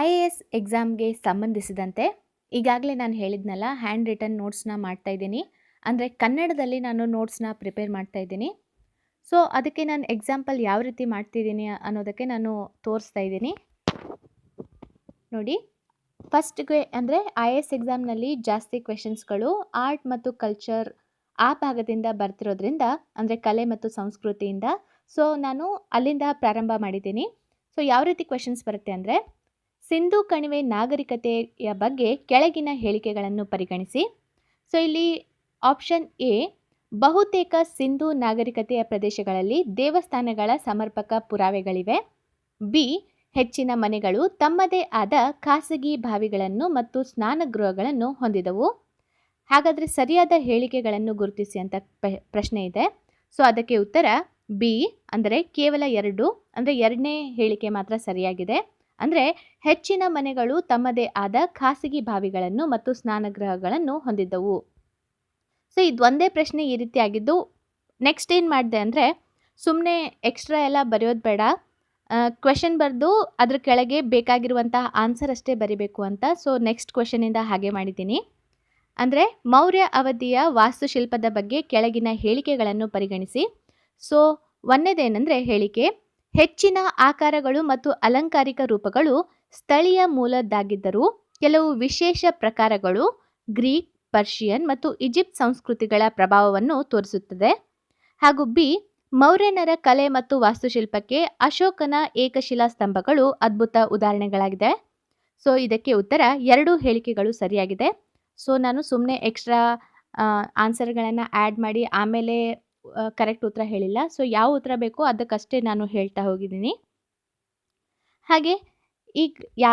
IAS ಎಕ್ಸಾಮ್ಗೆ ಸಂಬಂಧಿಸಿದಂತೆ ಈಗಾಗಲೇ ನಾನು ಹೇಳಿದ್ನಲ್ಲ, ಹ್ಯಾಂಡ್ ರಿಟನ್ ನೋಟ್ಸ್ನ ಮಾಡ್ತಾ ಇದ್ದೀನಿ. ಅಂದರೆ ಕನ್ನಡದಲ್ಲಿ ನಾನು ನೋಟ್ಸ್ನ ಪ್ರಿಪೇರ್ ಮಾಡ್ತಾ ಇದ್ದೀನಿ. ಸೊ ಅದಕ್ಕೆ ನಾನು ಎಕ್ಸಾಂಪಲ್ ಯಾವ ರೀತಿ ಮಾಡ್ತಿದ್ದೀನಿ ಅನ್ನೋದಕ್ಕೆ ನಾನು ತೋರಿಸ್ತಾ ಇದ್ದೀನಿ. ನೋಡಿ, ಫಸ್ಟ್ಗೆ ಅಂದರೆ IAS ಎಕ್ಸಾಮ್ನಲ್ಲಿ ಜಾಸ್ತಿ ಕ್ವೆಶನ್ಸ್ಗಳು ಆರ್ಟ್ ಮತ್ತು ಕಲ್ಚರ್ ಆ ಭಾಗದಿಂದ ಬರ್ತಿರೋದ್ರಿಂದ, ಅಂದರೆ ಕಲೆ ಮತ್ತು ಸಂಸ್ಕೃತಿಯಿಂದ. ಸೊ ನಾನು ಅಲ್ಲಿಂದ ಪ್ರಾರಂಭ ಮಾಡಿದ್ದೀನಿ. ಸೊ ಯಾವ ರೀತಿ ಕ್ವೆಶನ್ಸ್ ಬರುತ್ತೆ ಅಂದರೆ, ಸಿಂಧೂ ಕಣಿವೆ ನಾಗರಿಕತೆಯ ಬಗ್ಗೆ ಕೆಳಗಿನ ಹೇಳಿಕೆಗಳನ್ನು ಪರಿಗಣಿಸಿ. ಸೊ ಇಲ್ಲಿ ಆಪ್ಷನ್ ಎ, ಬಹುತೇಕ ಸಿಂಧೂ ನಾಗರಿಕತೆಯ ಪ್ರದೇಶಗಳಲ್ಲಿ ದೇವಸ್ಥಾನಗಳ ಸಮರ್ಪಕ ಪುರಾವೆಗಳಿವೆ. ಬಿ, ಹೆಚ್ಚಿನ ಮನೆಗಳು ತಮ್ಮದೇ ಆದ ಖಾಸಗಿ ಬಾವಿಗಳನ್ನು ಮತ್ತು ಸ್ನಾನಗೃಹಗಳನ್ನು ಹೊಂದಿದವು. ಹಾಗಾದರೆ ಸರಿಯಾದ ಹೇಳಿಕೆಗಳನ್ನು ಗುರುತಿಸಿ ಅಂತ ಪ್ರಶ್ನೆ ಇದೆ. ಸೊ ಅದಕ್ಕೆ ಉತ್ತರ ಬಿ, ಅಂದರೆ ಕೇವಲ 2, ಅಂದರೆ ಎರಡನೇ ಹೇಳಿಕೆ ಮಾತ್ರ ಸರಿಯಾಗಿದೆ. ಅಂದರೆ ಹೆಚ್ಚಿನ ಮನೆಗಳು ತಮ್ಮದೇ ಆದ ಖಾಸಗಿ ಬಾವಿಗಳನ್ನು ಮತ್ತು ಸ್ನಾನಗೃಹಗಳನ್ನು ಹೊಂದಿದ್ದವು. ಸೊ ಇದು ಒಂದೇ ಪ್ರಶ್ನೆ ಈ ರೀತಿ ಆಗಿದ್ದು. ನೆಕ್ಸ್ಟ್ ಏನು ಮಾಡಿದೆ ಅಂದರೆ, ಸುಮ್ಮನೆ ಎಕ್ಸ್ಟ್ರಾ ಎಲ್ಲ ಬರೆಯೋದು ಬೇಡ, ಕ್ವೆಶನ್ ಬರೆದು ಅದ್ರ ಕೆಳಗೆ ಬೇಕಾಗಿರುವಂತಹ ಆನ್ಸರ್ ಅಷ್ಟೇ ಬರಿಬೇಕು ಅಂತ. ಸೊ ನೆಕ್ಸ್ಟ್ ಕ್ವೆಶನಿಂದ ಹಾಗೆ ಮಾಡಿದ್ದೀನಿ. ಅಂದರೆ ಮೌರ್ಯ ಅವಧಿಯ ವಾಸ್ತುಶಿಲ್ಪದ ಬಗ್ಗೆ ಕೆಳಗಿನ ಹೇಳಿಕೆಗಳನ್ನು ಪರಿಗಣಿಸಿ. ಸೊ ಒಂದನೇದೇನೆಂದರೆ ಹೇಳಿಕೆ, ಹೆಚ್ಚಿನ ಆಕಾರಗಳು ಮತ್ತು ಅಲಂಕಾರಿಕ ರೂಪಗಳು ಸ್ಥಳೀಯ ಮೂಲದ್ದಾಗಿದ್ದರೂ ಕೆಲವು ವಿಶೇಷ ಪ್ರಕಾರಗಳು ಗ್ರೀಕ್, ಪರ್ಷಿಯನ್ ಮತ್ತು ಈಜಿಪ್ಟ್ ಸಂಸ್ಕೃತಿಗಳ ಪ್ರಭಾವವನ್ನು ತೋರಿಸುತ್ತದೆ. ಹಾಗೂ ಬಿ, ಮೌರ್ಯನರ ಕಲೆ ಮತ್ತು ವಾಸ್ತುಶಿಲ್ಪಕ್ಕೆ ಅಶೋಕನ ಏಕಶಿಲಾ ಸ್ತಂಭಗಳು ಅದ್ಭುತ ಉದಾಹರಣೆಗಳಾಗಿದೆ. ಸೊ ಇದಕ್ಕೆ ಉತ್ತರ 2 ಹೇಳಿಕೆಗಳು ಸರಿಯಾಗಿದೆ. ಸೊ ನಾನು ಸುಮ್ಮನೆ ಎಕ್ಸ್ಟ್ರಾ ಆನ್ಸರ್ಗಳನ್ನು ಆ್ಯಡ್ ಮಾಡಿ ಆಮೇಲೆ ಕರೆಕ್ಟ್ ಉತ್ತರ ಹೇಳಿಲ್ಲ. ಸೊ ಯಾವ ಉತ್ತರ ಬೇಕೋ ಅದಕ್ಕಷ್ಟೇ ನಾನು ಹೇಳ್ತಾ ಹೋಗಿದ್ದೀನಿ. ಹಾಗೆ ಈಗ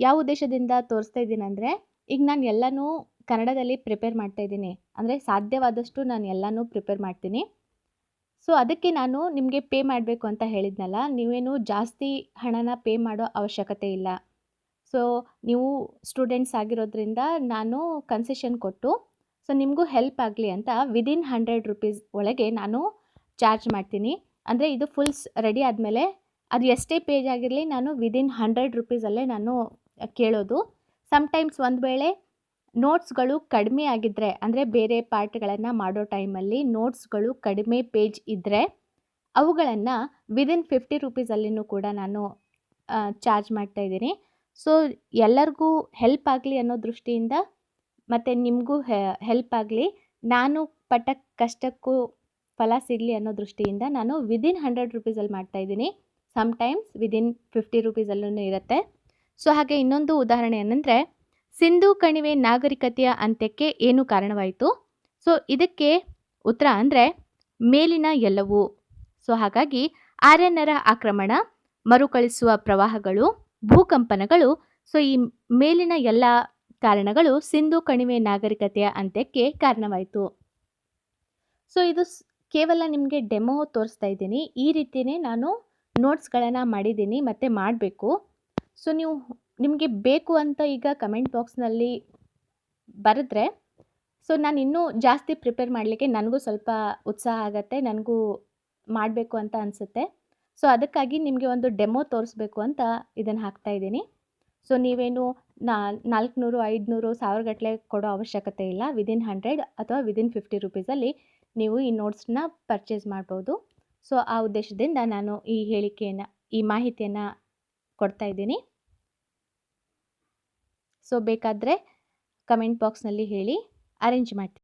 ಯಾವ ಉದ್ದೇಶದಿಂದ ತೋರಿಸ್ತಾ ಇದ್ದೀನಿ ಅಂದರೆ, ಈಗ ನಾನು ಎಲ್ಲನೂ ಕನ್ನಡದಲ್ಲಿ ಪ್ರಿಪೇರ್ ಮಾಡ್ತಾ ಇದ್ದೀನಿ. ಅಂದರೆ ಸಾಧ್ಯವಾದಷ್ಟು ನಾನು ಎಲ್ಲನೂ ಪ್ರಿಪೇರ್ ಮಾಡ್ತೀನಿ. ಸೊ ಅದಕ್ಕೆ ನಾನು ನಿಮಗೆ ಪೇ ಮಾಡಬೇಕು ಅಂತ ಹೇಳಿದ್ನಲ್ಲ, ನೀವೇನು ಜಾಸ್ತಿ ಹಣನ ಪೇ ಮಾಡೋ ಅವಶ್ಯಕತೆ ಇಲ್ಲ. ಸೊ ನೀವು ಸ್ಟೂಡೆಂಟ್ಸ್ ಆಗಿರೋದ್ರಿಂದ ನಾನು ಕನ್ಸೆಷನ್ ಕೊಟ್ಟು, ಸೊ ನಿಮಗೂ ಹೆಲ್ಪ್ ಆಗಲಿ ಅಂತ ವಿದಿನ್ 100 ರುಪೀಸ್ ಒಳಗೆ ನಾನು ಚಾರ್ಜ್ ಮಾಡ್ತೀನಿ. ಅಂದರೆ ಇದು ಫುಲ್ಸ್ ರೆಡಿ ಆದಮೇಲೆ ಅದು ಎಷ್ಟೇ ಪೇಜ್ ಆಗಿರಲಿ, ನಾನು ವಿದಿನ್ 100 ರುಪೀಸಲ್ಲೇ ನಾನು ಕೇಳೋದು. ಸಮ್ಟೈಮ್ಸ್ ಒಂದು ವೇಳೆ ನೋಟ್ಸ್ಗಳು ಕಡಿಮೆ ಆಗಿದ್ದರೆ, ಅಂದರೆ ಬೇರೆ ಪಾರ್ಟ್ಗಳನ್ನು ಮಾಡೋ ಟೈಮಲ್ಲಿ ನೋಟ್ಸ್ಗಳು ಕಡಿಮೆ ಪೇಜ್ ಇದ್ದರೆ ಅವುಗಳನ್ನು ವಿದಿನ್ 50 ರುಪೀಸಲ್ಲಿನೂ ಕೂಡ ನಾನು ಚಾರ್ಜ್ ಮಾಡ್ತಾಯಿದ್ದೀನಿ. ಸೊ ಎಲ್ಲರಿಗೂ ಹೆಲ್ಪ್ ಆಗಲಿ ಅನ್ನೋ ದೃಷ್ಟಿಯಿಂದ, ಮತ್ತು ನಿಮಗೂ ಹೆಲ್ಪ್ ಆಗಲಿ, ನಾನು ಪಟ್ಟ ಕಷ್ಟಕ್ಕೂ ಫಲ ಸಿಗಲಿ ಅನ್ನೋ ದೃಷ್ಟಿಯಿಂದ ನಾನು ವಿದಿನ್ 100 ರುಪೀಸಲ್ಲಿ ಮಾಡ್ತಾಯಿದ್ದೀನಿ. ಸಮ್ಟೈಮ್ಸ್ ವಿದಿನ್ 50 ರುಪೀಸಲ್ಲೂ ಇರುತ್ತೆ. ಸೊ ಹಾಗೆ ಇನ್ನೊಂದು ಉದಾಹರಣೆ ಏನಂದರೆ, ಸಿಂಧೂ ಕಣಿವೆ ನಾಗರಿಕತೆಯ ಅಂತ್ಯಕ್ಕೆ ಏನು ಕಾರಣವಾಯಿತು? ಸೊ ಇದಕ್ಕೆ ಉತ್ತರ ಅಂದರೆ ಮೇಲಿನ ಎಲ್ಲವೂ. ಸೊ ಹಾಗಾಗಿ ಆರ್ಯನರ ಆಕ್ರಮಣ, ಮರುಕಳಿಸುವ ಪ್ರವಾಹಗಳು, ಭೂಕಂಪನಗಳು. ಸೊ ಈ ಮೇಲಿನ ಎಲ್ಲ ಕಾರಣಗಳು ಸಿಂಧೂ ಕಣಿವೆ ನಾಗರಿಕತೆಯ ಅಂತ್ಯಕ್ಕೆ ಕಾರಣವಾಯಿತು. ಸೊ ಇದು ಕೇವಲ ನಿಮಗೆ ಡೆಮೋ ತೋರಿಸ್ತಾ ಇದ್ದೀನಿ. ಈ ರೀತಿಯೇ ನಾನು ನೋಟ್ಸ್ಗಳನ್ನು ಮಾಡಿದ್ದೀನಿ ಮತ್ತು ಮಾಡಬೇಕು. ಸೊ ನಿಮಗೆ ಬೇಕು ಅಂತ ಈಗ ಕಮೆಂಟ್ ಬಾಕ್ಸ್ನಲ್ಲಿ ಬರೆದ್ರೆ, ಸೊ ನಾನು ಇನ್ನೂ ಜಾಸ್ತಿ ಪ್ರಿಪೇರ್ ಮಾಡಲಿಕ್ಕೆ ನನಗೂ ಸ್ವಲ್ಪ ಉತ್ಸಾಹ ಆಗುತ್ತೆ, ನನಗೂ ಮಾಡಬೇಕು ಅಂತ ಅನಿಸುತ್ತೆ. ಸೊ ಅದಕ್ಕಾಗಿ ನಿಮಗೆ ಒಂದು ಡೆಮೋ ತೋರಿಸ್ಬೇಕು ಅಂತ ಇದನ್ನು ಹಾಕ್ತಾಯಿದ್ದೀನಿ. ಸೊ ನೀವೇನು 400, 500, 1000 ಗಟ್ಟಲೆ ಕೊಡೋ ಅವಶ್ಯಕತೆ ಇಲ್ಲ. ವಿದಿನ್ 100 ಅಥವಾ ವಿದಿನ್ 50 ರುಪೀಸಲ್ಲಿ ನೀವು ಈ ನೋಟ್ಸ್ನ ಪರ್ಚೇಸ್ ಮಾಡ್ಬೋದು. ಸೊ ಆ ಉದ್ದೇಶದಿಂದ ನಾನು ಈ ಮಾಹಿತಿಯನ್ನು ಕೊಡ್ತಾ ಇದ್ದೀನಿ. ಸೊ ಬೇಕಾದರೆ ಕಮೆಂಟ್ ಬಾಕ್ಸ್ನಲ್ಲಿ ಹೇಳಿ, ಅರೇಂಜ್ ಮಾಡ್ತೀನಿ.